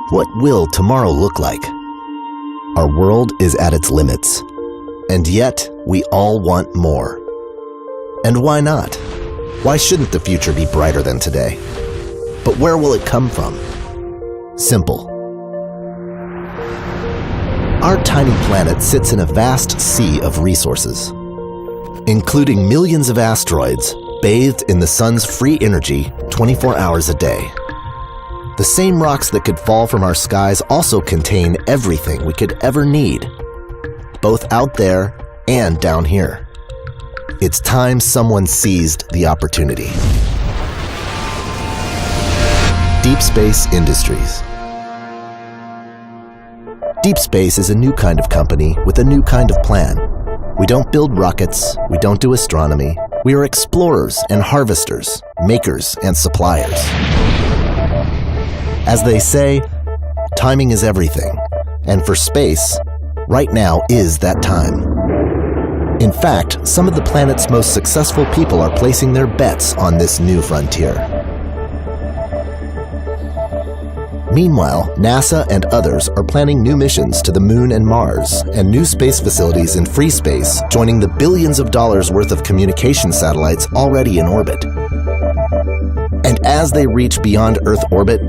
What will tomorrow look like? Our world is at its limits, and yet we all want more. And why not? Why shouldn't the future be brighter than today? But where will it come from? Simple. Our tiny planet sits in a vast sea of resources, including millions of asteroids bathed in the sun's free energy 24 hours a day. The same rocks that could fall from our skies also contain everything we could ever need, both out there and down here. It's time someone seized the opportunity. Deep Space Industries. Deep Space is a new kind of company with a new kind of plan. We don't build rockets, we don't do astronomy. We are explorers and harvesters, makers and suppliers. As they say, timing is everything, and for space, right now is that time. In fact, some of the planet's most successful people are placing their bets on this new frontier. Meanwhile, NASA and others are planning new missions to the Moon and Mars, and new space facilities in free space, joining the billions of dollars worth of communication satellites already in orbit. And as they reach beyond Earth orbit,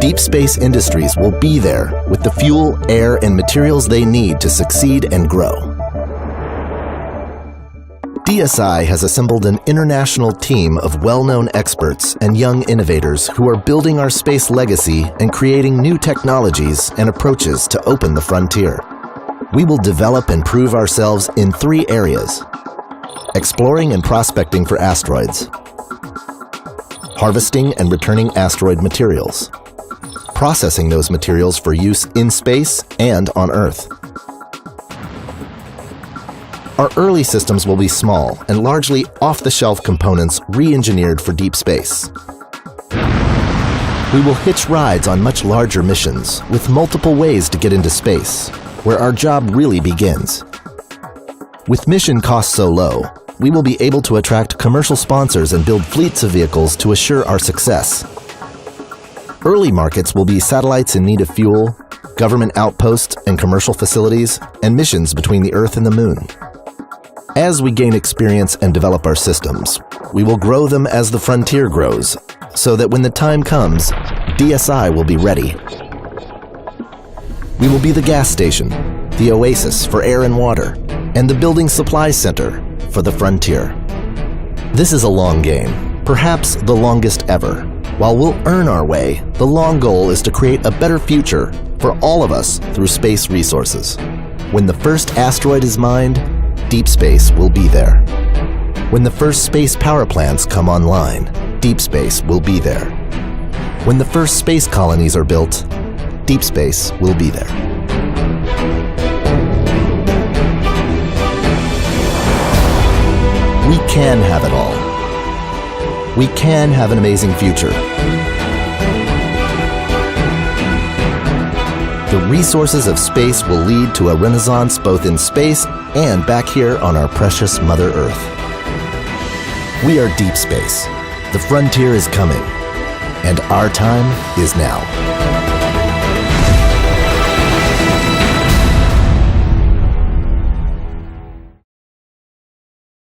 Deep Space Industries will be there with the fuel, air, and materials they need to succeed and grow. DSI has assembled an international team of well-known experts and young innovators who are building our space legacy and creating new technologies and approaches to open the frontier. We will develop and prove ourselves in 3 areas: exploring and prospecting for asteroids, harvesting and returning asteroid materials, processing those materials for use in space and on Earth. Our early systems will be small and largely off-the-shelf components re-engineered for deep space. We will hitch rides on much larger missions with multiple ways to get into space, where our job really begins. With mission costs so low, we will be able to attract commercial sponsors and build fleets of vehicles to assure our success. Early markets will be satellites in need of fuel, government outposts and commercial facilities, and missions between the Earth and the Moon. As we gain experience and develop our systems, we will grow them as the frontier grows, so that when the time comes, DSI will be ready. We will be the gas station, the oasis for air and water, and the building supply center for the frontier. This is a long game, perhaps the longest ever. While we'll earn our way, the long goal is to create a better future for all of us through space resources. When the first asteroid is mined, Deep Space will be there. When the first space power plants come online, Deep Space will be there. When the first space colonies are built, Deep Space will be there. We can have it all. We can have an amazing future. The resources of space will lead to a renaissance both in space and back here on our precious Mother Earth. We are Deep Space. The frontier is coming, and our time is now.